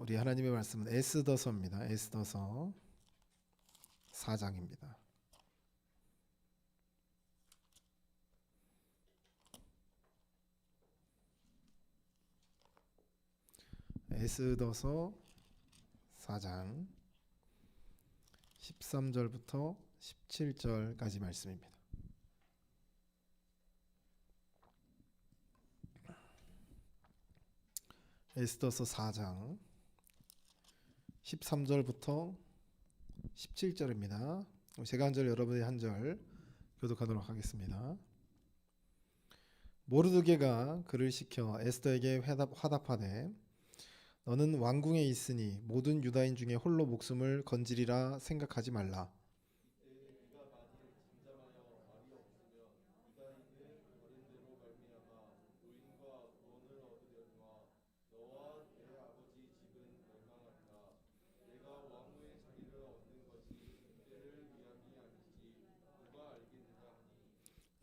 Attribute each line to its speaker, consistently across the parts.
Speaker 1: 우리 하나님의 말씀은 에스더서입니다. 에스더서 4장입니다. 에스더서 4장 13절부터 17절까지 말씀입니다. 에스더서 4장 13절부터 17절입니다. 제가 한 절 여러분이 한 절 교독하도록 하겠습니다. 모르드게가 그를 시켜 에스더에게 화답하되 너는 왕궁에 있으니 모든 유다인 중에 홀로 목숨을 건지리라 생각하지 말라.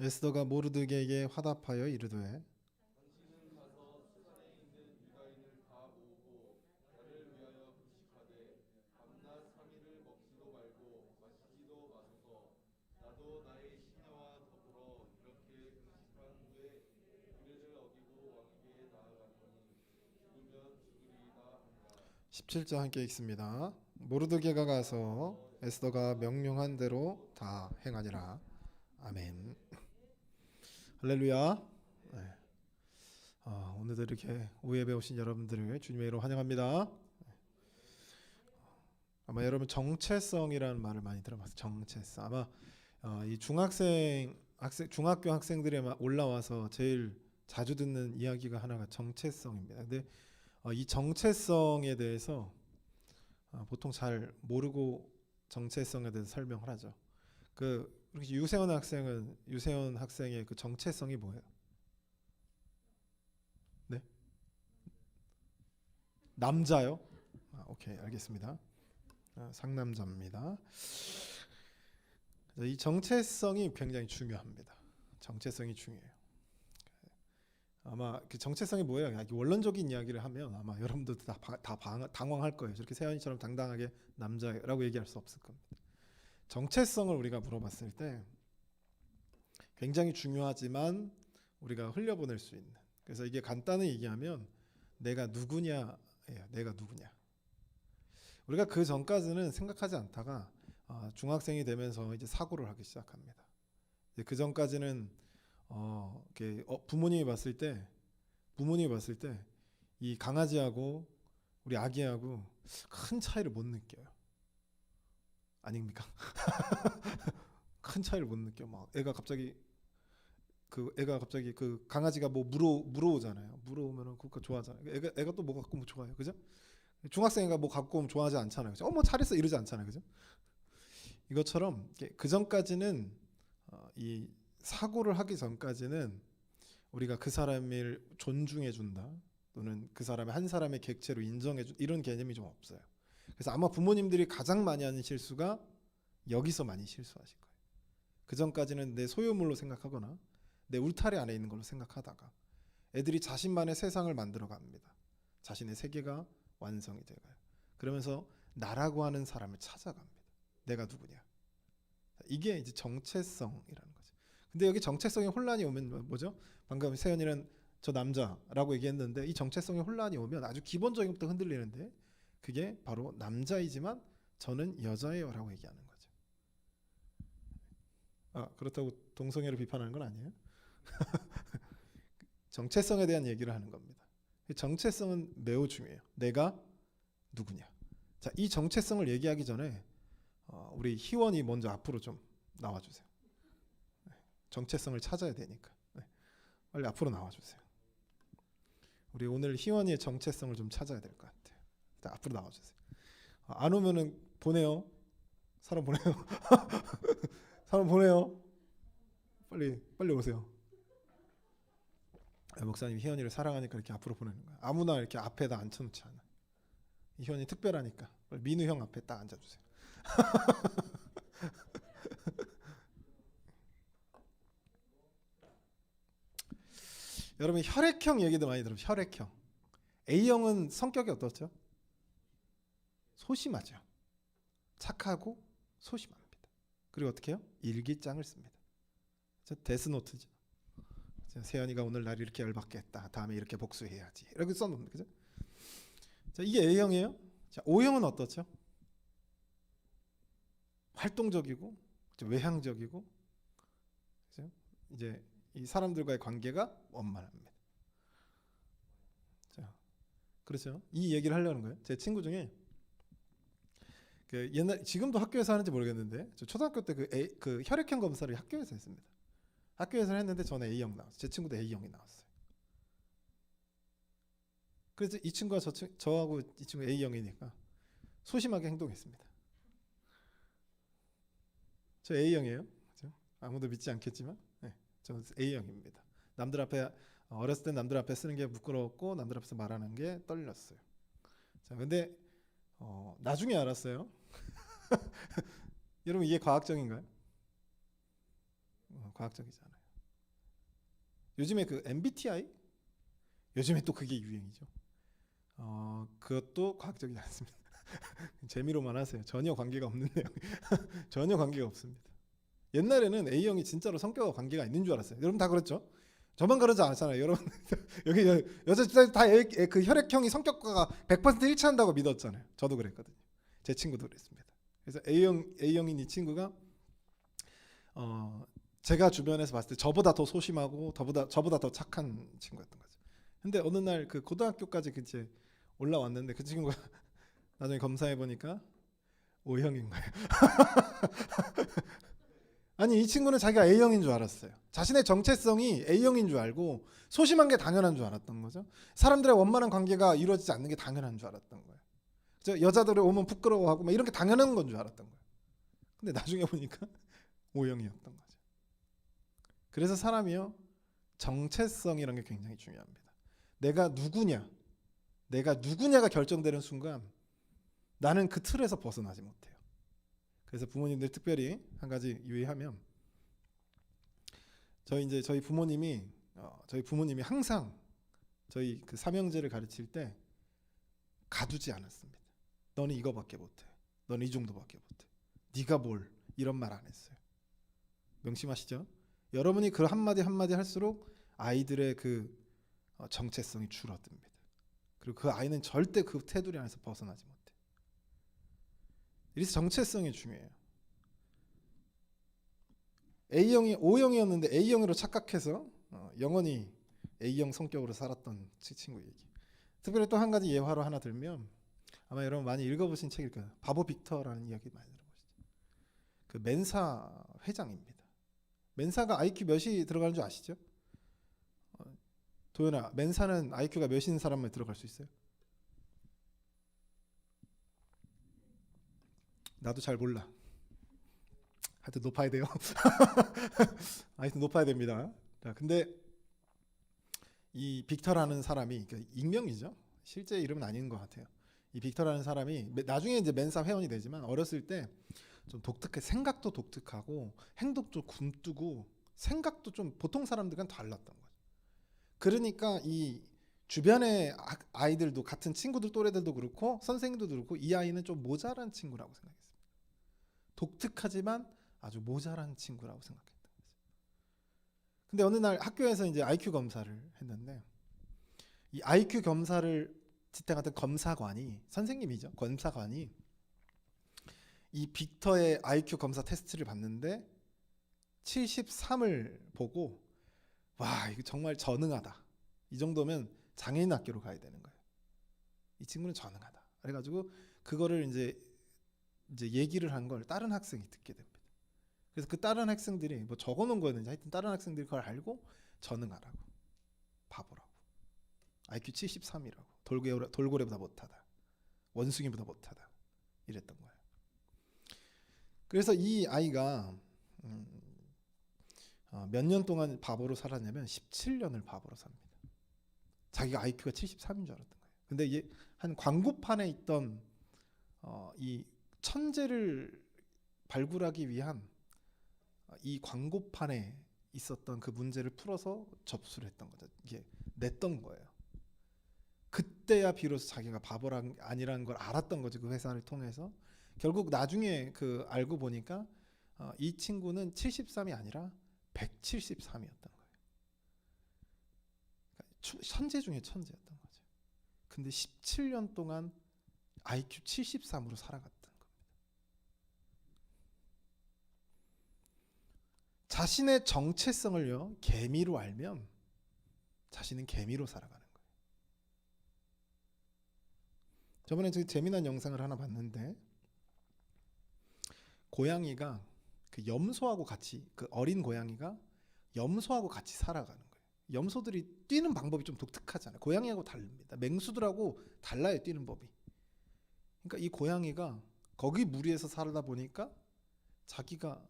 Speaker 1: 에스더가 모르드게에게 화답하여 이르되 (17절) 함께 읽습니다. 모르드게가 가서 에스더가 명령한 대로 다 행하니라. 아멘. 할렐루야. 네. 오늘도 이렇게 오예배 오신 여러분들을 주님의 이름으로 환영합니다. 아마 여러분 정체성이라는 말을 많이 들어봤어요. 정체성. 아마 이 중학교 학생들이 올라와서 제일 자주 듣는 이야기가 하나가 정체성입니다. 근데 이 정체성에 대해서 보통 잘 모르고 정체성에 대해서 설명을 하죠. 유세원 학생의 그 정체성이 뭐예요? 네? 남자요? 오케이, 알겠습니다. 상남자입니다. 이 정체성이 굉장히 중요합니다. 정체성이 중요해요. 아마 그 정체성이 뭐예요? 원론적인 이야기를 하면 아마 여러분들도 다 당황할 거예요. 저렇게 세연이처럼 당당하게 남자라고 얘기할 수 없을 겁니다. 정체성을 우리가 물어봤을 때 굉장히 중요하지만 우리가 흘려보낼 수 있는, 그래서 이게 간단히 얘기하면 내가 누구냐예요. 내가 누구냐. 우리가 그 전까지는 생각하지 않다가 중학생이 되면서 이제 사고를 하기 시작합니다. 그 전까지는 부모님이 봤을 때 이 강아지하고 우리 아기하고 큰 차이를 못 느껴요. 아닙니까? 큰 차이를 못 느껴. 막 애가 갑자기 그 강아지가 뭐 물어오잖아요. 물어오면은 그거 좋아하잖아요. 애가 또 뭐 갖고 오면 좋아해요. 그죠? 중학생이가 뭐 갖고 오면 좋아하지 않잖아요. 그죠? 뭐 잘했어 이러지 않잖아요. 그죠? 이것처럼 그 전까지는 이 사고를 하기 전까지는 우리가 그 사람을 존중해 준다, 또는 그 사람의 한 사람의 객체로 인정해 준, 이런 개념이 좀 없어요. 그래서 아마 부모님들이 가장 많이 하는 실수가 여기서 많이 실수하실 거예요. 그 전까지는 내 소유물로 생각하거나 내 울타리 안에 있는 걸로 생각하다가 애들이 자신만의 세상을 만들어 갑니다. 자신의 세계가 완성이 돼가요. 그러면서 나라고 하는 사람을 찾아갑니다. 내가 누구냐. 이게 이제 정체성이라는 거죠. 근데 여기 정체성에 혼란이 오면 뭐죠? 방금 세연이는 저 남자라고 얘기했는데 이 정체성에 혼란이 오면 아주 기본적인 것부터 흔들리는데 그게 바로 남자이지만 저는 여자예요 라고 얘기하는 거죠. 그렇다고 동성애를 비판하는 건 아니에요. 정체성에 대한 얘기를 하는 겁니다. 정체성은 매우 중요해요. 내가 누구냐. 자, 이 정체성을 얘기하기 전에 우리 희원이 먼저 앞으로 좀 나와주세요. 정체성을 찾아야 되니까. 빨리 앞으로 나와주세요. 우리 오늘 희원이의 정체성을 좀 찾아야 될 것 같아요. 일단 앞으로 나와주세요. 안 오면은 보내요. 사람 보내요. 사람 보내요. 빨리 오세요. 목사님 희원이를 사랑하니까 이렇게 앞으로 보내는 거야. 아무나 이렇게 앞에다 앉혀놓지 않아. 희원이 특별하니까 민우 형 앞에 딱 앉아주세요. 여러분 혈액형 얘기도 많이 들어요. 혈액형. A형은 성격이 어떻죠? 소심하죠. 착하고 소심합니다. 그리고 어떻게 해요? 일기장을 씁니다. 데스노트죠. 세연이가 오늘 날 이렇게 열받게 했다. 다음에 이렇게 복수해야지. 이렇게 써놓는 거죠. 자, 이게 A형이에요. 자, O형은 어떻죠? 활동적이고 외향적이고, 그죠? 이제 이 사람들과의 관계가 원만합니다. 자, 그렇죠. 이 얘기를 하려는 거예요. 제 친구 중에 그 옛날, 지금도 학교에서 하는지 모르겠는데, 저 초등학교 때 그 혈액형 검사를 학교에서 했습니다. 학교에서 했는데 저는 A형 나왔어요. 제 친구도 A형이 나왔어요. 그래서 이 친구가 저하고 이 친구 A형이니까 소심하게 행동했습니다. 저 A형이에요. 그렇죠? 아무도 믿지 않겠지만, 네, 저는 A형입니다. 남들 앞에, 어렸을 때 남들 앞에 쓰는 게 부끄러웠고 남들 앞에서 말하는 게 떨렸어요. 자, 근데 나중에 알았어요. 여러분, 이게 과학적인가요? 과학적이잖아요. 요즘에 그 MBTI, 요즘에 또 그게 유행이죠. 그것도 과학적이지 않습니다. 재미로만 하세요. 전혀 관계가 없는 내용. 전혀 관계가 없습니다. 옛날에는 A형이 진짜로 성격과 관계가 있는 줄 알았어요. 여러분 다 그렇죠? 저만 그러지 않았잖아요. 여러분 여기 여자 다 그 혈액형이 성격과 100% 일치한다고 믿었잖아요. 저도 그랬거든요. 제 친구도 그랬습니다. 그래서 A형인 이 친구가 제가 주변에서 봤을 때 저보다 더 소심하고 저보다 더 착한 친구였던 거죠. 근데 어느 날 그 고등학교까지 이제 올라왔는데 그 친구가 나중에 검사해 보니까 O형인 거예요. 아니, 이 친구는 자기가 A형인 줄 알았어요. 자신의 정체성이 A형인 줄 알고 소심한 게 당연한 줄 알았던 거죠. 사람들의 원만한 관계가 이루어지지 않는 게 당연한 줄 알았던 거예요. 여자들이 오면 부끄러워하고 막 이런 게 당연한 건 줄 알았던 거예요. 근데 나중에 보니까 O형이었던 거죠. 그래서 사람이요, 정체성이라는 게 굉장히 중요합니다. 내가 누구냐가 결정되는 순간 나는 그 틀에서 벗어나지 못해요. 그래서 부모님들 특별히 한 가지 유의하면, 저희 부모님이 항상 저희 그 삼형제를 가르칠 때 가두지 않았습니다. 너는 이거밖에 못해. 너는 이 정도밖에 못해. 네가 뭘, 이런 말 안 했어요. 명심하시죠? 여러분이 그 한마디 한마디 할수록 아이들의 그 정체성이 줄어듭니다. 그리고 그 아이는 절대 그 테두리 안에서 벗어나지 못해요. 이래서 정체성이 중요해요. A형이 O형이었는데 A형으로 착각해서 영원히 A형 성격으로 살았던 친구 얘기. 특별히 또 한 가지 예화로 하나 들면, 아마 여러분 많이 읽어보신 책일 거예요. 바보 빅터라는 이야기 많이 들어보시죠. 그 멘사 회장입니다. 멘사가 IQ 몇이 들어가는 줄 아시죠? 도연아, 멘사는 IQ가 몇인 사람만 들어갈 수 있어요? 나도 잘 몰라. 하여튼 높아야 돼요. 하여튼 높아야 됩니다. 자, 근데 이 빅터라는 사람이, 그러니까 익명이죠. 실제 이름은 아닌 것 같아요. 이 빅터라는 사람이 나중에 이제 멘사 회원이 되지만 어렸을 때 좀 생각도 독특하고 행동도 굼뜨고 생각도 좀 보통 사람들과는 달랐던 거죠. 그러니까 이 주변의 아이들도, 같은 친구들 또래들도 그렇고 선생님들도 그렇고, 이 아이는 좀 모자란 친구라고 생각했습니다. 독특하지만 아주 모자란 친구라고 생각했던 거죠. 근데 어느 날 학교에서 이제 IQ 검사를 했는데, 이 IQ 검사를 지탱하던 검사관이, 선생님이죠, 검사관이 이 빅터의 IQ 검사 테스트를 봤는데 73을 보고, 와, 이거 정말 전능하다. 이 정도면 장애인 학교로 가야 되는 거예요. 이 친구는 전능하다. 그래가지고 그거를 이제 얘기를 한 걸 다른 학생이 듣게 됩니다. 그래서 그 다른 학생들이 뭐 적어놓은 거였는지, 하여튼 다른 학생들이 그걸 알고 전능하라고, 바보라고, IQ 73이라고, 돌고래보다 못하다, 원숭이보다 못하다, 이랬던 거예요. 그래서 이 아이가 몇 년 동안 바보로 살았냐면 17년을 바보로 삽니다. 자기가 IQ가 73인 줄 알았던 거예요. 근데 이게 한 광고판에 있던 이 천재를 발굴하기 위한 이 광고판에 있었던 그 문제를 풀어서 접수를 했던 거죠. 이게 냈던 거예요. 그때야 비로소 자기가 바보랑 아니라는 걸 알았던 거지. 그 회사를 통해서. 결국 나중에 그 알고 보니까 이 친구는 73이 아니라 173이었던 거예요. 그러니까 천재 중에 천재였던 거죠. 근데 17년 동안 IQ 73으로 살아갔던 겁니다. 자신의 정체성을요, 개미로 알면 자신은 개미로 살아가는 거예요. 저번에 되게 재미난 영상을 하나 봤는데, 고양이가 그 염소하고 같이, 그 어린 고양이가 염소하고 같이 살아가는 거예요. 염소들이 뛰는 방법이 좀 독특하잖아요. 고양이하고 다릅니다. 맹수들하고 달라요, 뛰는 법이. 그러니까 이 고양이가 거기 무리에서 살다 보니까 자기가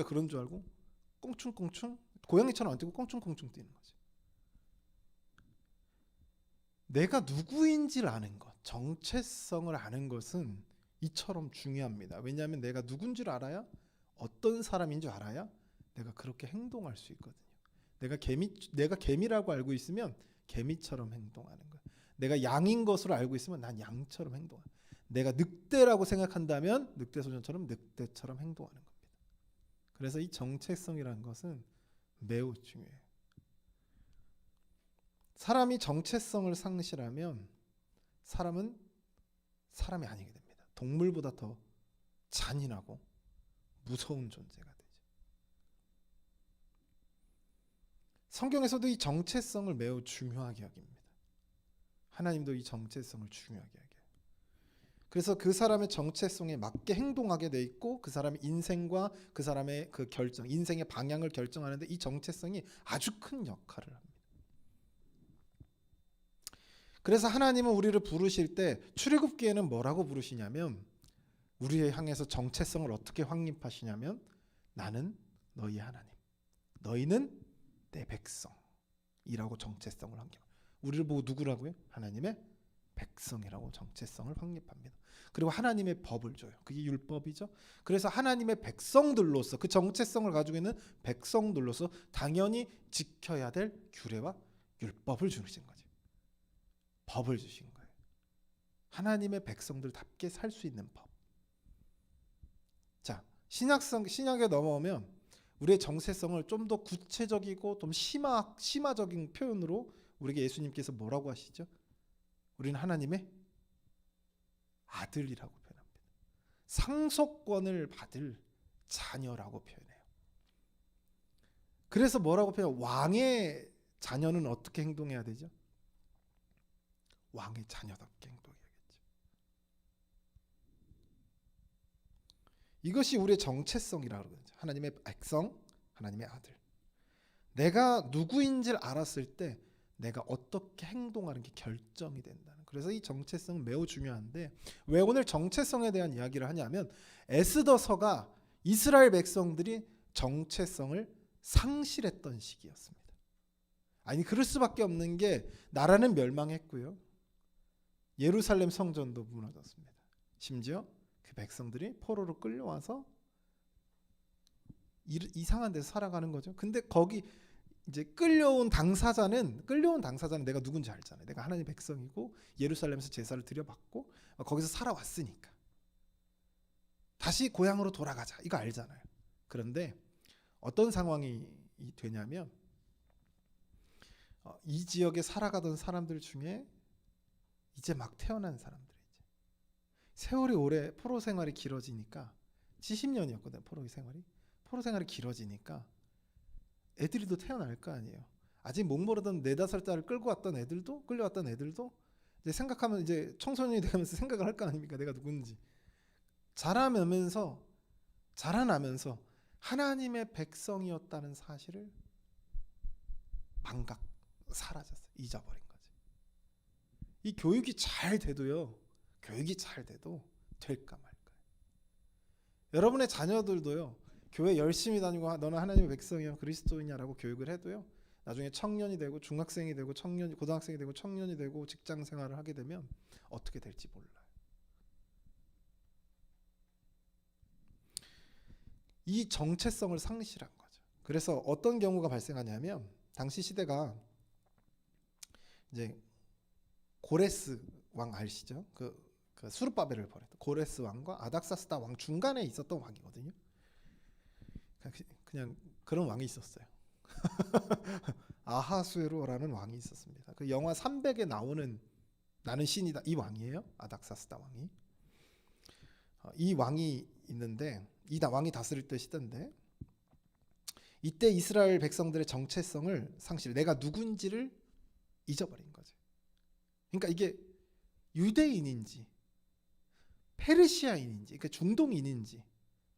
Speaker 1: 그런 줄 알고 꽁충꽁충, 고양이처럼 안 뛰고 꽁충꽁충 뛰는 거죠. 내가 누구인지를 아는 것, 정체성을 아는 것은 이처럼 중요합니다. 왜냐하면 내가 누군지를 알아야, 어떤 사람인 줄 알아야 내가 그렇게 행동할 수 있거든요. 내가 개미라고 알고 있으면 개미처럼 행동하는 거야. 내가 양인 것으로 알고 있으면 난 양처럼 행동하는 거야. 내가 늑대라고 생각한다면 늑대소년처럼 늑대처럼 행동하는 겁니다. 그래서 이 정체성이라는 것은 매우 중요해요. 사람이 정체성을 상실하면 사람은 사람이 아니게 됩니다. 동물보다 더 잔인하고 무서운 존재가 되죠. 성경에서도 이 정체성을 매우 중요하게 여깁니다. 하나님도 이 정체성을 중요하게 여겨요. 그래서 그 사람의 정체성에 맞게 행동하게 돼 있고, 그 사람의 인생과 그 사람의 그 결정, 인생의 방향을 결정하는데 이 정체성이 아주 큰 역할을 합니다. 그래서 하나님은 우리를 부르실 때 출애굽기에는 뭐라고 부르시냐면, 우리에 향해서 정체성을 어떻게 확립하시냐면, 나는 너희 하나님, 너희는 내 백성이라고 정체성을 확립. 우리를 보고 누구라고요? 하나님의 백성이라고 정체성을 확립합니다. 그리고 하나님의 법을 줘요. 그게 율법이죠. 그래서 하나님의 백성들로서, 그 정체성을 가지고 있는 백성들로서 당연히 지켜야 될 규례와 율법을 주신 거죠. 법을 주신 거예요. 하나님의 백성들답게 살 수 있는 법. 자, 신약에 넘어오면 우리의 정체성을 좀 더 구체적이고 좀 심화적인 표현으로 우리에게 예수님께서 뭐라고 하시죠? 우리는 하나님의 아들이라고 표현합니다. 상속권을 받을 자녀라고 표현해요. 그래서 뭐라고 표현해요? 왕의 자녀는 어떻게 행동해야 되죠? 왕의 자녀답게 행동해야겠죠. 이것이 우리의 정체성이라고 그러죠. 하나님의 백성, 하나님의 아들. 내가 누구인지를 알았을 때 내가 어떻게 행동하는 게 결정이 된다는. 그래서 이 정체성은 매우 중요한데, 왜 오늘 정체성에 대한 이야기를 하냐면, 에스더서가 이스라엘 백성들이 정체성을 상실했던 시기였습니다. 아니, 그럴 수밖에 없는 게, 나라는 멸망했고요, 예루살렘 성전도 무너졌습니다. 심지어 그 백성들이 포로로 끌려와서 이상한 데서 살아가는 거죠. 근데 거기 이제 끌려온 당사자는 내가 누군지 알잖아요. 내가 하나님의 백성이고 예루살렘에서 제사를 드려받고 거기서 살아왔으니까 다시 고향으로 돌아가자, 이거 알잖아요. 그런데 어떤 상황이 되냐면, 이 지역에 살아가던 사람들 중에 이제 막 태어난 사람들이죠. 세월이 오래, 포로 생활이 길어지니까, 70년이었거든요 포로 생활이 길어지니까 애들이 또 태어날 거 아니에요. 아직 못 모르던 4-5살을 끌려왔던 애들도 이제 생각하면, 이제 청소년이 되면서 생각을 할 거 아닙니까? 내가 누군지. 자라나면서 하나님의 백성이었다는 사실을 사라졌어요. 잊어버린 거죠. 이 교육이 잘 돼도 될까 말까. 여러분의 자녀들도요, 교회 열심히 다니고 너는 하나님의 백성이야, 그리스도인이냐라고 교육을 해도요, 나중에 청년이 되고 중학생이 되고 고등학생이 되고 청년이 되고 직장 생활을 하게 되면 어떻게 될지 몰라요. 이 정체성을 상실한 거죠. 그래서 어떤 경우가 발생하냐면, 당시 시대가 이제 고레스 왕 아시죠? 그 수르바벨을 벌였던 고레스 왕과 아닥사스다 왕 중간에 있었던 왕이거든요. 그냥 그런 왕이 있었어요. 아하수에로라는 왕이 있었습니다. 그 영화 300에 나오는 나는 신이다 이 왕이에요. 아닥사스다 왕이. 이 왕이 있는데 이 왕이 다스릴 때 시대인데 이때 이스라엘 백성들의 정체성을 상실, 내가 누군지를 잊어버린 거죠. 그러니까 이게 유대인인지 페르시아인인지 그러니까 중동인인지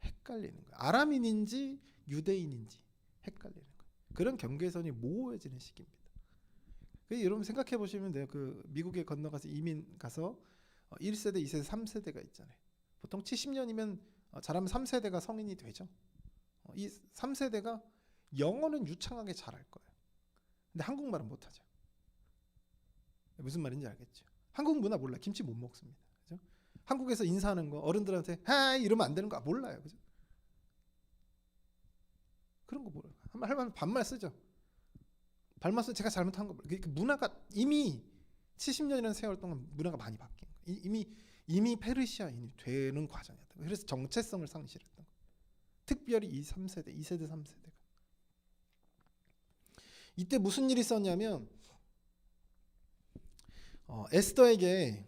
Speaker 1: 헷갈리는 거예요. 아람인인지 유대인인지 헷갈리는 거예요. 그런 경계선이 모호해지는 시기입니다. 여러분 생각해 보시면 돼요. 그 미국에 건너가서 이민 가서 1세대, 2세대, 3세대가 있잖아요. 보통 70년이면 잘하면 3세대가 성인이 되죠. 이 3세대가 영어는 유창하게 잘할 거예요. 근데 한국말은 못하죠. 무슨 말인지 알겠죠? 한국 문화 몰라. 김치 못 먹습니다. 그죠? 한국에서 인사하는 거 어른들한테 하이 이러면 안 되는 거 몰라요. 그죠? 그런 거 몰라요. 할만 반말 쓰죠. 반말 쓰 제가 잘못한 거 몰라요. 그 문화가 이미 70년이라는 세월 동안 문화가 많이 바뀐 거예요. 이미 페르시아인이 되는 과정이었다. 그래서 정체성을 상실했던 거예요. 특별히 이 3세대, 2세대, 3세대가. 이때 무슨 일이 있었냐면 에스더에게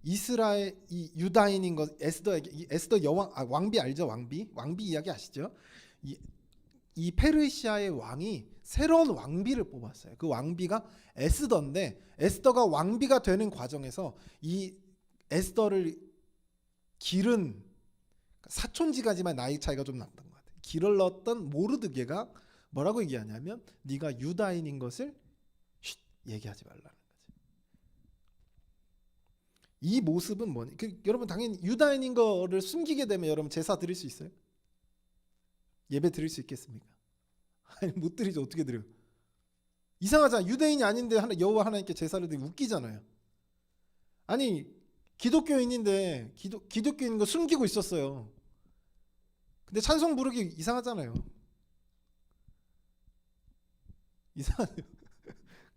Speaker 1: 이스라엘 이 유다인인 것 에스더에게 이 에스더 여왕 왕비 알죠? 왕비 이야기 아시죠? 이 페르시아의 왕이 새로운 왕비를 뽑았어요. 그 왕비가 에스더인데 에스더가 왕비가 되는 과정에서 이 에스더를 기른 사촌지간지만 나이 차이가 좀 났던 것 같아요. 기를 넣었던 모르드게가 뭐라고 얘기하냐면 네가 유다인인 것을 얘기하지 말라는 거지. 이 모습은 뭐니? 여러분 당연히 유다인인 거를 숨기게 되면 여러분 제사 드릴 수 있어요? 예배 드릴 수 있겠습니까? 아니 못 드리죠. 어떻게 드려요? 이상하잖아. 유대인이 아닌데 여호와 하나님께 제사를 드리면 웃기잖아요. 아니 기독교인인데 기독교인 거 숨기고 있었어요. 근데 찬송 부르기 이상하잖아요. 이상하네요.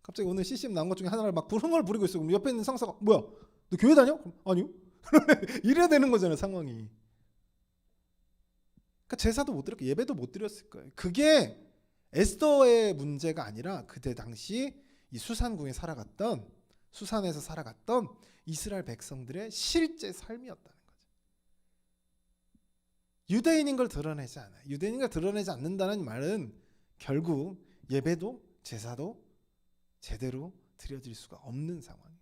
Speaker 1: 갑자기 오늘 CCM 나온 것 중에 하나를 막 흥얼 부리고 있어. 그럼 옆에 있는 상사가 뭐야? 너 교회 다녀? 아니요. 이래야 되는 거잖아요. 상황이. 그러니까 제사도 못 드렸고 예배도 못 드렸을 거예요. 그게 에스더의 문제가 아니라 그때 당시 이 수산궁에 살아갔던 수산에서 살아갔던 이스라엘 백성들의 실제 삶이었다는 거죠. 유대인인 걸 드러내지 않아요. 유대인인 걸 드러내지 않는다는 말은 결국 예배도 제사도 제대로 드려질 수가 없는 상황인 거죠.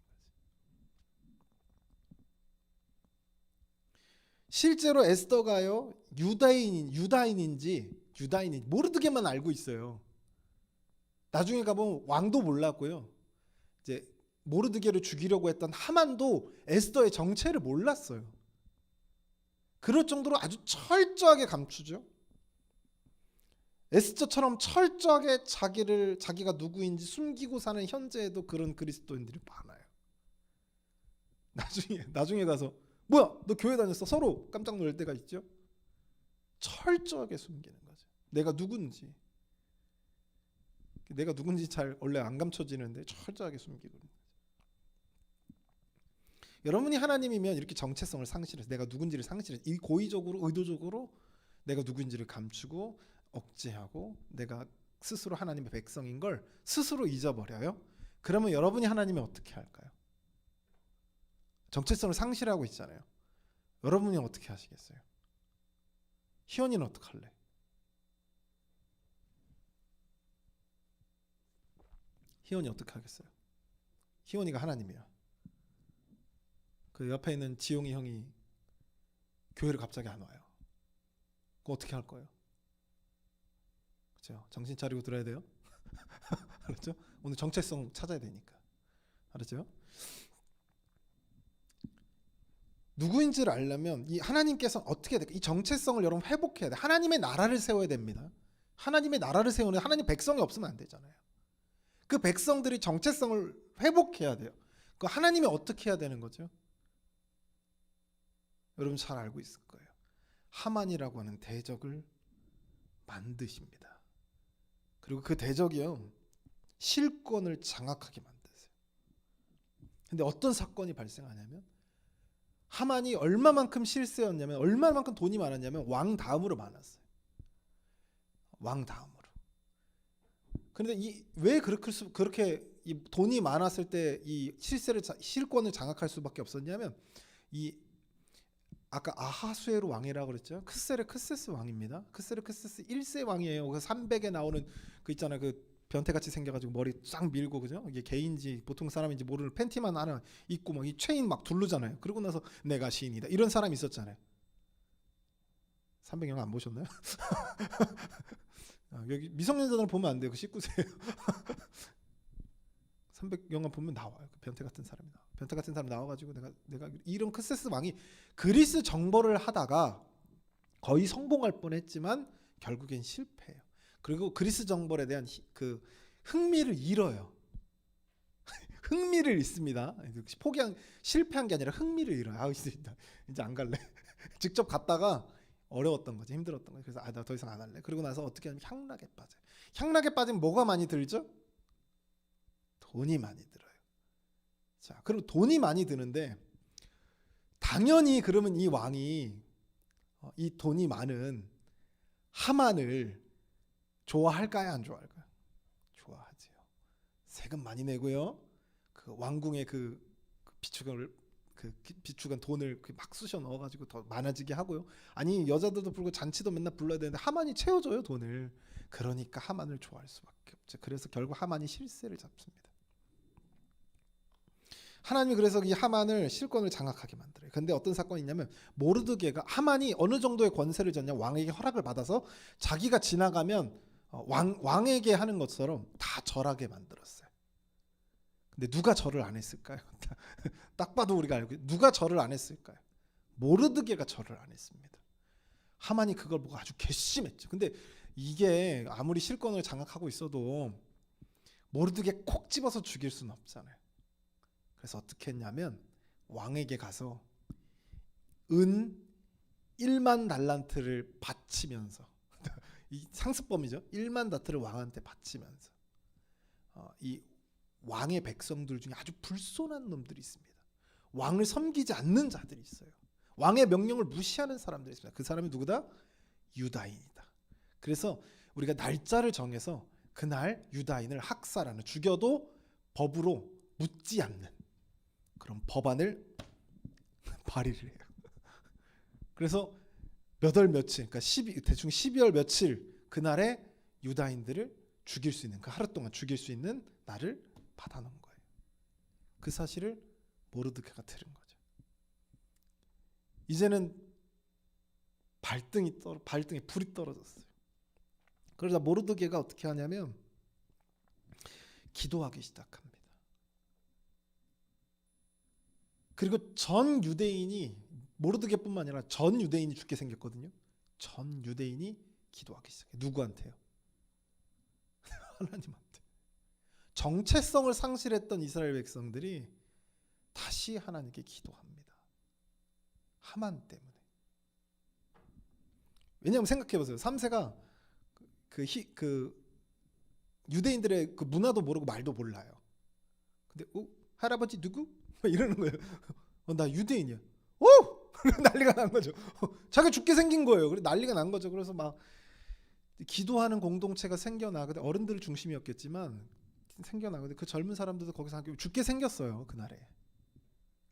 Speaker 1: 실제로 에스더가요 유다인인지 모르드게만 알고 있어요. 나중에 가보면 왕도 몰랐고요. 이제 모르드게를 죽이려고 했던 하만도 에스더의 정체를 몰랐어요. 그럴 정도로 아주 철저하게 감추죠. 에스더처럼 철저하게 자기가 누구인지 숨기고 사는 현재에도 그런 그리스도인들이 많아요. 나중에 가서 뭐야 너 교회 다녔어? 서로 깜짝 놀랄 때가 있죠. 철저하게 숨기는 거죠. 내가 누군지 잘 원래 안 감춰지는데 철저하게 숨기고 있는 거죠. 여러분이 하나님이면 이렇게 정체성을 상실해서 내가 누군지를 상실해서 이 고의적으로 의도적으로 내가 누군지를 감추고 억제하고 내가 스스로 하나님의 백성인 걸 스스로 잊어버려요. 그러면 여러분이 하나님이 어떻게 할까요? 정체성을 상실하고 있잖아요. 여러분이 어떻게 하시겠어요? 희원이는 어떻게 할래? 희원이 어떻게 하겠어요? 희원이가 하나님이야. 그 옆에 있는 지용이 형이 교회를 갑자기 안 와요. 그거 어떻게 할 거예요? 그렇죠? 정신 차리고 들어야 돼요. 알았죠? 오늘 정체성 찾아야 되니까. 알았죠? 누구인지를 알려면 이 하나님께서 어떻게 해야 될까? 이 정체성을 여러분 회복해야 돼. 하나님의 나라를 세워야 됩니다. 하나님의 나라를 세우는 하나님 백성이 없으면 안 되잖아요. 그 백성들이 정체성을 회복해야 돼요. 그 하나님이 어떻게 해야 되는 거죠? 여러분 잘 알고 있을 거예요. 하만이라고 하는 대적을 만드십니다. 그리고 그 대적이요 실권을 장악하게 만드세요. 근데 어떤 사건이 발생하냐면 하만이 얼마만큼 실세였냐면 얼마만큼 돈이 많았냐면 왕 다음으로 많았어요. 왕 다음으로. 그런데 왜 그렇게 이 돈이 많았을 때 이 실권을 장악할 수밖에 없었냐면 이 아까 아하수에로 왕이라고 그랬죠. 크세르크세스 왕입니다. 크세르크세스 1세 왕이에요. 그 300에 나오는 그 있잖아요. 그 변태같이 생겨가지고 머리 쫙 밀고 그죠? 이게 개인지 보통 사람인지 모르는 팬티만 하나 입고 막 이 체인 막 두르잖아요. 그러고 나서 내가 시인이다 이런 사람이 있었잖아요. 300영 안 보셨나요? 여기 미성년자들 보면 안 돼요. 그 19세예요. 300영화 보면 나와요. 그 변태 같은 사람이 나와. 변태 같은 사람 나와가지고 내가 이런 크세스 왕이 그리스 정벌을 하다가 거의 성공할 뻔했지만 결국엔 실패해요. 그리고 그리스 정벌에 대한 그 흥미를 잃어요. 흥미를 잃습니다. 실패한 게 아니라 흥미를 잃어요. 아 이제 안 갈래. 직접 갔다가 어려웠던 거지, 힘들었던 거지. 그래서 나 더 이상 안 할래. 그리고 나서 어떻게 하냐면 향락에 빠져요. 향락에 빠지면 뭐가 많이 들죠? 돈이 많이 들어요. 자, 그럼 돈이 많이 드는데 당연히 그러면 이 왕이 이 돈이 많은 하만을 좋아할까요, 안 좋아할까요? 좋아하지요. 세금 많이 내고요. 그 왕궁의 그 비축한 돈을 막 쑤셔 넣어가지고 더 많아지게 하고요. 아니 여자들도 부르고 잔치도 맨날 불러야 되는데 하만이 채워줘요 돈을. 그러니까 하만을 좋아할 수밖에 없죠. 그래서 결국 하만이 실세를 잡습니다. 하나님이 그래서 이 하만을 실권을 장악하게 만들어요. 근데 어떤 사건이 있냐면 모르드게가 하만이 어느 정도의 권세를 졌냐 왕에게 허락을 받아서 자기가 지나가면 왕에게 하는 것처럼 다 절하게 만들었어요. 근데 누가 절을 안 했을까요? 딱 봐도 우리가 알고 누가 절을 안 했을까요? 모르드게가 절을 안 했습니다. 하만이 그걸 보고 아주 괘씸했죠. 근데 이게 아무리 실권을 장악하고 있어도 모르드게 콕 집어서 죽일 수는 없잖아요. 그래서 어떻게 했냐면 왕에게 가서 은 1만 달란트를 바치면서 이 상습범이죠. 1만 달란트를 왕한테 바치면서 이 왕의 백성들 중에 아주 불손한 놈들이 있습니다. 왕을 섬기지 않는 자들이 있어요. 왕의 명령을 무시하는 사람들이 있습니다. 그 사람이 누구다? 유다인이다. 그래서 우리가 날짜를 정해서 그날 유다인을 학살하는, 죽여도 법으로 묻지 않는 그런 법안을 발의를 해요. 그래서 몇 월 며칠, 그러니까 대충 12월 며칠 그날에 유다인들을 죽일 수 있는, 그 하루 동안 죽일 수 있는 날을 받아놓은 거예요. 그 사실을 모르드게가 들은 거죠. 이제는 발등에 불이 떨어졌어요. 그러자 모르드게가 어떻게 하냐면 기도하기 시작합니다. 그리고 전 유대인이, 모르드게뿐만 아니라 전 유대인이 죽게 생겼거든요. 전 유대인이 기도하기 시작해요. 누구한테요? 하나님한테. 정체성을 상실했던 이스라엘 백성들이 다시 하나님께 기도합니다. 하만 때문에. 왜냐하면 생각해보세요. 3세가 그 유대인들의 그 문화도 모르고 말도 몰라요. 근데 할아버지 누구? 이러는 거예요. 나 유대인이야. 오! 난리가 난 거죠. 자기가 죽게 생긴 거예요. 그래서 난리가 난 거죠. 그래서 막 기도하는 공동체가 생겨나거든. 어른들 중심이었겠지만 생겨나거든. 그 젊은 사람들도 거기서 죽게 생겼어요. 그날에.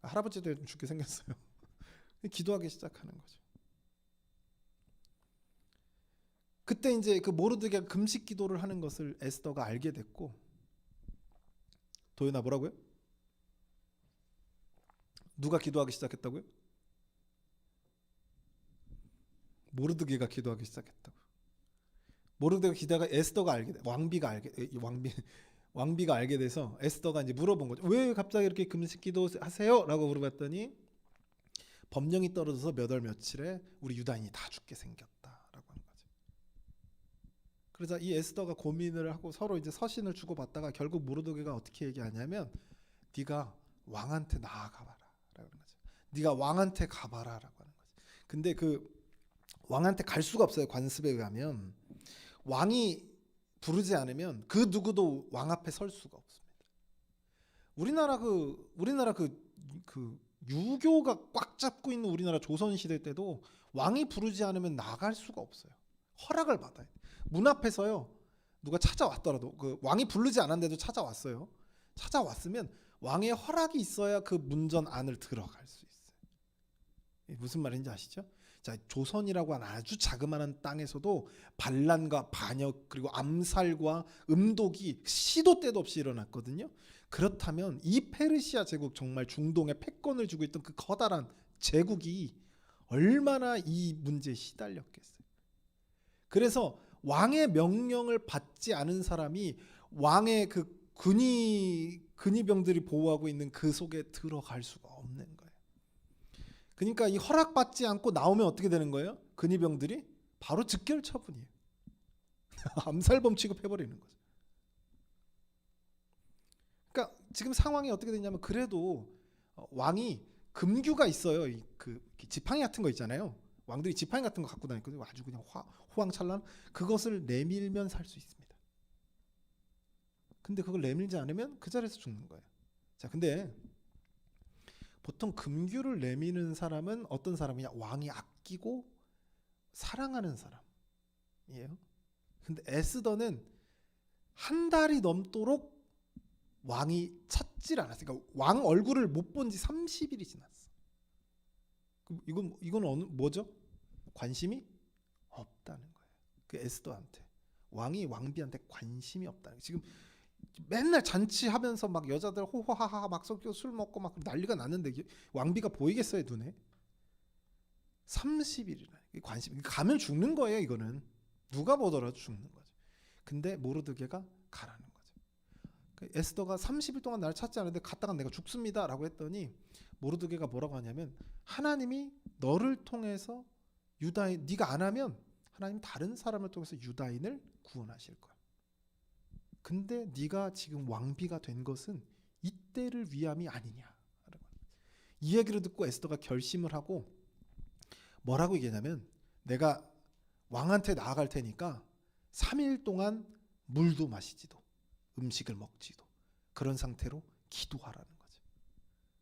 Speaker 1: 할아버지도 죽게 생겼어요. 기도하기 시작하는 거죠. 그때 이제 그 모르드게가 금식 기도를 하는 것을 에스더가 알게 됐고, 도연아 뭐라고요? 누가 기도하기 시작했다고요? 모르드게가 기도하기 시작했다고. 모르드게가 기도가 에스더가 알게 돼. 왕비가 알게 돼서 에스더가 이제 물어본 거죠. 왜 갑자기 이렇게 금식 기도하세요? 라고 물어봤더니 법령이 떨어져서 몇 월 며칠에 우리 유다인이 다 죽게 생겼다라고 한 거죠. 그러자 이 에스더가 고민을 하고 서로 이제 서신을 주고받다가 결국 모르드게가 어떻게 얘기하냐면 네가 왕한테 나아가봐라 라고 하는 거죠. 네가 왕한테 가봐라라고 하는 거죠. 근데 그 왕한테 갈 수가 없어요. 관습에 의하면 왕이 부르지 않으면 그 누구도 왕 앞에 설 수가 없습니다. 우리나라 그 유교가 꽉 잡고 있는 우리나라 조선 시대 때도 왕이 부르지 않으면 나갈 수가 없어요. 허락을 받아야 돼. 문 앞에서요. 누가 찾아왔더라도 그 왕이 부르지 않았는데도 찾아왔어요. 찾아왔으면 왕의 허락이 있어야 그 문전 안을 들어갈 수 있어요. 무슨 말인지 아시죠? 자, 조선이라고 하는 아주 자그마한 땅에서도 반란과 반역 그리고 암살과 음독이 시도 때도 없이 일어났거든요. 그렇다면 이 페르시아 제국, 정말 중동에 패권을 쥐고 있던 그 커다란 제국이 얼마나 이 문제에 시달렸겠어요. 그래서 왕의 명령을 받지 않은 사람이 왕의 그 근위병들이 보호하고 있는 그 속에 들어갈 수가 없는 거예요. 그러니까 이 허락받지 않고 나오면 어떻게 되는 거예요? 근위병들이 바로 즉결 처분이에요. 암살범 취급해버리는 거죠. 그러니까 지금 상황이 어떻게 되냐면, 그래도 왕이 금규가 있어요. 그 지팡이 같은 거 있잖아요. 왕들이 지팡이 같은 거 갖고 다니거든요. 아주 그냥 호황찬란. 그것을 내밀면 살 수 있습니다. 근데 그걸 내밀지 않으면 그 자리에서 죽는 거예요. 자, 근데 보통 금규를 내미는 사람은 어떤 사람이냐? 왕이 아끼고 사랑하는 사람이에요. 근데 에스더는 한 달이 넘도록 왕이 찾질 않았어요. 그러니까 왕 얼굴을 못 본 지 30일이 지났어. 이건 뭐죠? 관심이 없다는 거예요. 그 에스더한테, 왕이 왕비한테 관심이 없다는 거예요. 지금 맨날 잔치하면서 막 여자들 호호하하 막 섞여 술 먹고 막 난리가 났는데 왕비가 보이겠어요, 눈에? 30일이나 관심, 가면 죽는 거예요. 이거는 누가 보더라도 죽는 거죠. 근데 모르드게가 가라는 거죠. 에스더가 30일 동안 나를 찾지 않는데 갔다가 내가 죽습니다라고 했더니 모르드게가 뭐라고 하냐면, 하나님이 너를 통해서 유다인, 네가 안 하면 하나님 다른 사람을 통해서 유다인을 구원하실 거야. 근데 네가 지금 왕비가 된 것은 이때를 위함이 아니냐. 이 얘기를 듣고 에스더가 결심을 하고 뭐라고 얘기하냐면, 내가 왕한테 나아갈 테니까 3일 동안 물도 마시지도 음식을 먹지도 그런 상태로 기도하라는 거죠.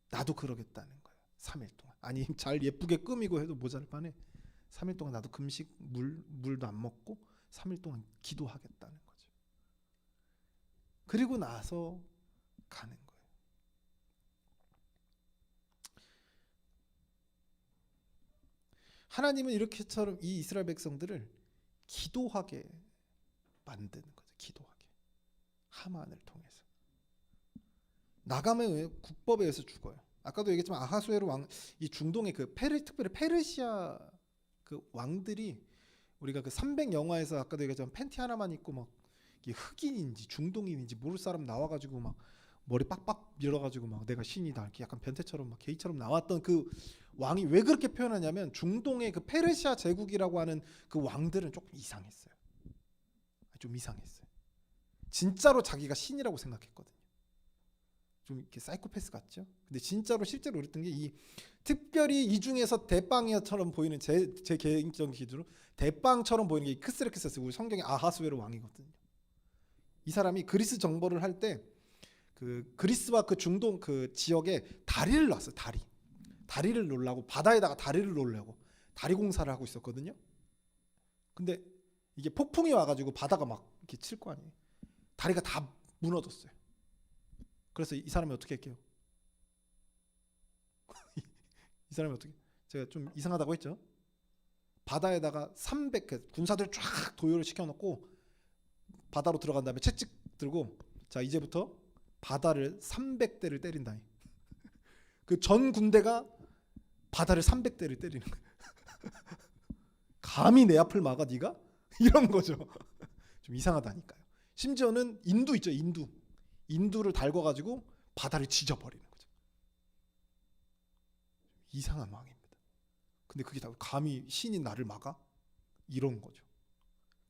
Speaker 1: 나도 그러겠다는 거예요. 3일 동안. 아니, 잘 예쁘게 꾸미고 해도 모자랄 판에 3일 동안 나도 금식 물도 안 먹고 3일 동안 기도하겠다는 거죠. 그리고 나서 가는 거예요. 하나님은 이렇게처럼 이 이스라엘 백성들을 기도하게 만드는 거죠. 기도하게. 하만을 통해서. 나감의 국법에 의해서 죽어요. 아까도 얘기했지만 아하수에로 왕, 이 중동의 특별히 페르시아 그 왕들이, 우리가 그 300 영화에서 아까도 얘기했지만 팬티 하나만 입고 막 흑인인지 중동인인지 모를 사람 나와가지고 막 머리 빡빡 밀어가지고 막 내가 신이다 이렇게 약간 변태처럼 막 게이처럼 나왔던 그 왕이 왜 그렇게 표현하냐면, 중동의 그 페르시아 제국이라고 하는 그 왕들은 조금 이상했어요. 좀 이상했어요. 진짜로 자기가 신이라고 생각했거든요. 좀 이렇게 사이코패스 같죠? 근데 진짜로 실제로 그랬던 게, 이 특별히 이 중에서 대빵이처럼 보이는 제 개인적인 기준으로 대빵처럼 보이는 게 크스레크세스, 우리 성경의 아하수에로 왕이거든요. 이 사람이 그리스 정벌을 할 때 그 그리스와 그 중동 그 지역에 다리를 놨어요. 다리를 놓으려고, 바다에다가 다리를 놓으려고 다리 공사를 하고 있었거든요. 근데 이게 폭풍이 와가지고 바다가 막 이렇게 칠 거 아니에요. 다리가 다 무너졌어요. 그래서 이 사람이 어떻게 할게요? 이 사람이 어떻게? 제가 좀 이상하다고 했죠. 바다에다가 300 군사들 쫙 도요를 시켜놓고 바다로 들어간 다음에 채찍 들고, 자 이제부터 바다를 300대를 때린다. 그 전 군대가 바다를 300대를 때리는 거예요. 감히 내 앞을 막아 네가? 이런 거죠. 좀 이상하다니까요. 심지어는 인두 있죠. 인두를 달궈가지고 바다를 지져버리는 거죠. 이상한 왕입니다. 근데 그게 다 감히 신인 나를 막아? 이런 거죠.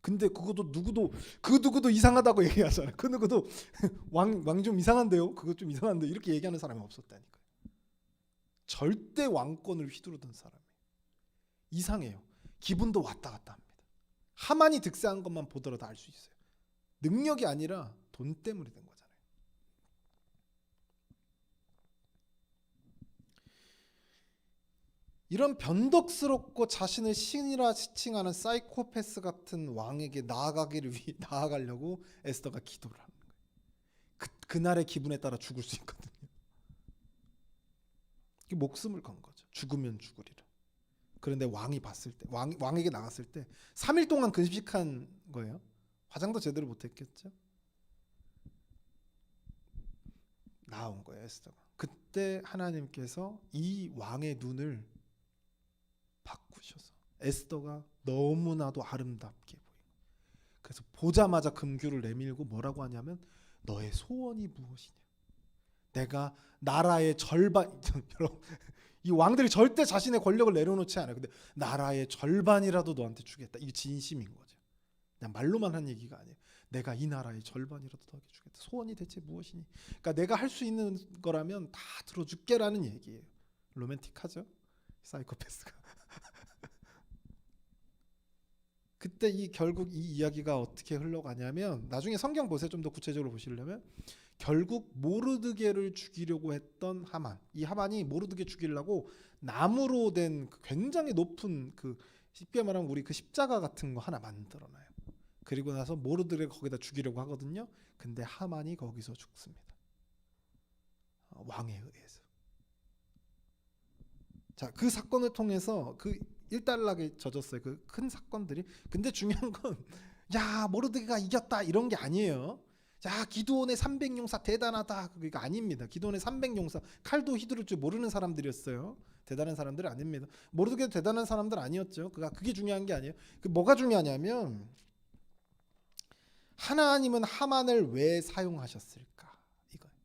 Speaker 1: 근데 그것도 누구도 이상하다고 얘기하잖아요. 그 누구도 왕 좀 이상한데요. 그거 좀 이상한데 이렇게 얘기하는 사람이 없었다니까요. 절대 왕권을 휘두르던 사람이에요. 이상해요. 기분도 왔다 갔다 합니다. 하만이 득세한 것만 보더라도 알 수 있어요. 능력이 아니라 돈 때문에 된 거잖아요. 이런 변덕스럽고 자신을 신이라 지칭하는 사이코패스 같은 왕에게 나아가려고 에스더가 기도를 하는 거예요. 그날의 기분에 따라 죽을 수 있거든요. 목숨을 건 거죠. 죽으면 죽으리라. 그런데 왕이 봤을 때, 왕에게 나갔을 때 3일 동안 금식한 거예요. 화장도 제대로 못했겠죠. 나온 거예요, 에스더가. 그때 하나님께서 이 왕의 눈을 바꾸셔서 에스더가 너무나도 아름답게 보인 거예요. 그래서 보자마자 금규를 내밀고 뭐라고 하냐면 너의 소원이 무엇이냐. 내가 나라의 절반 이 왕들이 절대 자신의 권력을 내려놓지 않아요. 근데 나라의 절반이라도 너한테 주겠다. 이게 진심인 거죠. 그냥 말로만 한 얘기가 아니에요. 내가 이 나라의 절반이라도 너에게 주겠다. 소원이 대체 무엇이니? 그러니까 내가 할 수 있는 거라면 다 들어줄게라는 얘기예요. 로맨틱하죠? 사이코패스가. 그때 결국 이 이야기가 어떻게 흘러가냐면 나중에 성경 보세요. 좀 더 구체적으로 보시려면 결국 모르드게를 죽이려고 했던 하만. 이 하만이 모르드게 죽이려고 나무로 된 굉장히 높은 쉽게 말하면 우리 십자가 같은 거 하나 만들어놔요. 그리고 나서 모르드게를 거기다 죽이려고 하거든요. 근데 하만이 거기서 죽습니다. 왕에 의해서. 자, 그 사건을 통해서 일단락에 젖었어요. 그 큰 사건들이. 근데 중요한 건 모르드게가 이겼다 이런 게 아니에요. 자, 기드온의 300용사 대단하다. 그게 아닙니다. 기드온의 300용사 칼도 휘두를 줄 모르는 사람들이었어요. 대단한 사람들이 아닙니다. 모르드게도 대단한 사람들 아니었죠. 그게 중요한 게 아니에요. 뭐가 중요하냐면 하나님은 하만을 왜 사용하셨을까? 이거예요.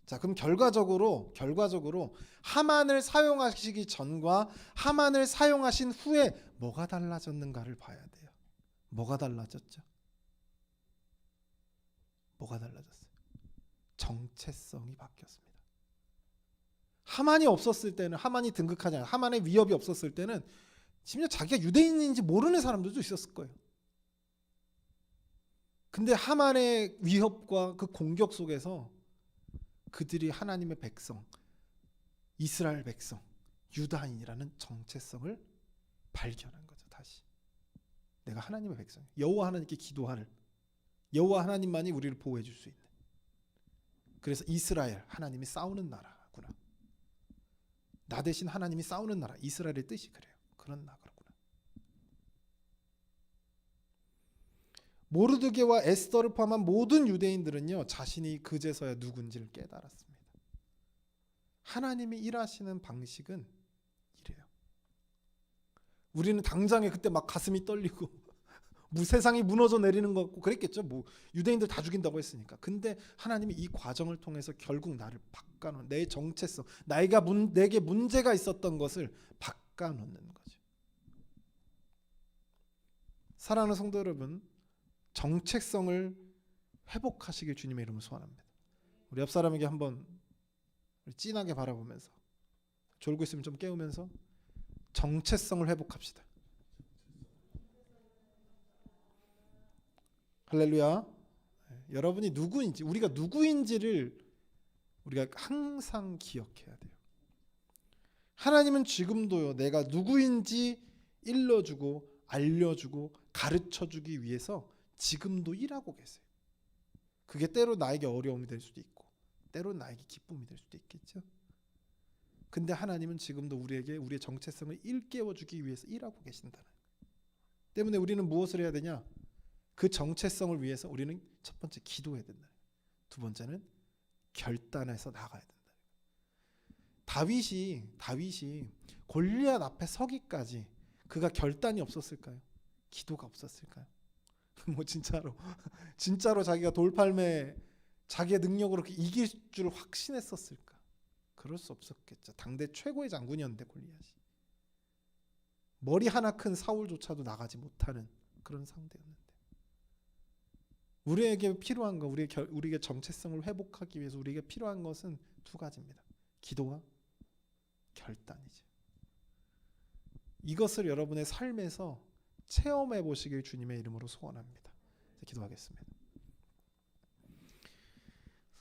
Speaker 1: 자, 그럼 결과적으로 하만을 사용하시기 전과 하만을 사용하신 후에 뭐가 달라졌는가를 봐야 돼요. 뭐가 달라졌죠? 뭐가 달라졌어요? 정체성이 바뀌었습니다. 하만이 없었을 때는, 하만이 등극하지 않아요. 하만의 위협이 없었을 때는 심지어 자기가 유대인인지 모르는 사람들도 있었을 거예요. 근데 하만의 위협과 그 공격 속에서 그들이 하나님의 백성, 이스라엘 백성, 유다인이라는 정체성을 발견한 거죠. 다시 내가 하나님의 백성, 여호와 하나님께 기도하는, 여호와 하나님만이 우리를 보호해 줄 수 있는. 그래서 이스라엘, 하나님이 싸우는 나라구나. 나 대신 하나님이 싸우는 나라, 이스라엘의 뜻이 그래요. 그렇구나. 모르드게와 에스더를 포함한 모든 유대인들은요, 자신이 그제서야 누군지를 깨달았습니다. 하나님이 일하시는 방식은 이래요. 우리는 당장에 그때 막 가슴이 떨리고 세상이 무너져 내리는 것 같고 그랬겠죠. 유대인들 다 죽인다고 했으니까. 근데 하나님이 이 과정을 통해서 결국 나를 바꿔놓은, 내 정체성, 내게 문제가 있었던 것을 바꿔놓는 거죠. 사랑하는 성도 여러분, 정체성을 회복하시길 주님의 이름으로 소원합니다. 우리 옆 사람에게 한번 진하게 바라보면서, 졸고 있으면 좀 깨우면서 정체성을 회복합시다. 할렐루야. 여러분이 누구인지, 우리가 누구인지를 우리가 항상 기억해야 돼요. 하나님은 지금도요, 내가 누구인지 일러주고 알려주고 가르쳐주기 위해서 지금도 일하고 계세요. 그게 때로 나에게 어려움이 될 수도 있고 때로 나에게 기쁨이 될 수도 있겠죠. 근데 하나님은 지금도 우리에게 우리의 정체성을 일깨워주기 위해서 일하고 계신다는 거예요. 때문에 우리는 무엇을 해야 되냐? 그 정체성을 위해서 우리는 첫 번째 기도해야 된다. 두 번째는 결단해서 나가야 된다. 다윗이 골리앗 앞에 서기까지 그가 결단이 없었을까요? 기도가 없었을까요? 진짜로 자기가 돌팔매 자기의 능력으로 이길 줄 확신했었을까? 그럴 수 없었겠죠. 당대 최고의 장군이었는데 골리앗이 머리 하나 큰 사울조차도 나가지 못하는 그런 상대였는데, 우리에게 필요한 거, 우리에게 정체성을 회복하기 위해서 우리에게 필요한 것은 두 가지입니다. 기도와 결단이죠. 이것을 여러분의 삶에서 체험해 보시길 주님의 이름으로 소원합니다. 기도하겠습니다.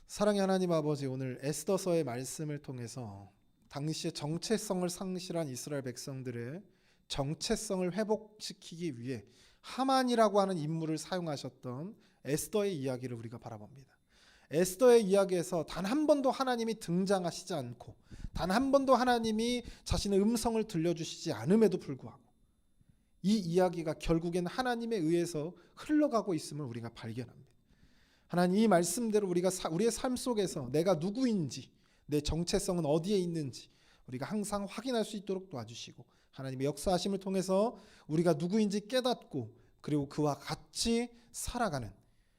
Speaker 1: 사랑의 하나님 아버지, 오늘 에스더서의 말씀을 통해서 당시의 정체성을 상실한 이스라엘 백성들의 정체성을 회복시키기 위해 하만이라고 하는 인물을 사용하셨던 에스더의 이야기를 우리가 바라봅니다. 에스더의 이야기에서 단 한 번도 하나님이 등장하시지 않고 단 한 번도 하나님이 자신의 음성을 들려주시지 않음에도 불구하고 이 이야기가 결국엔 하나님에 의해서 흘러가고 있음을 우리가 발견합니다. 하나님, 이 말씀대로 우리가 우리의 삶 속에서 내가 누구인지, 내 정체성은 어디에 있는지 우리가 항상 확인할 수 있도록 도와주시고, 하나님의 역사하심을 통해서 우리가 누구인지 깨닫고 그리고 그와 같이 살아가는,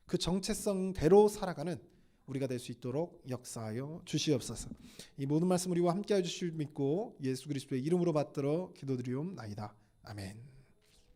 Speaker 1: 그 정체성대로 살아가는 우리가 될 수 있도록 역사하여 주시옵소서. 이 모든 말씀 우리와 함께해 주실 믿고 예수 그리스도의 이름으로 받들어 기도드리옵나이다. 아멘.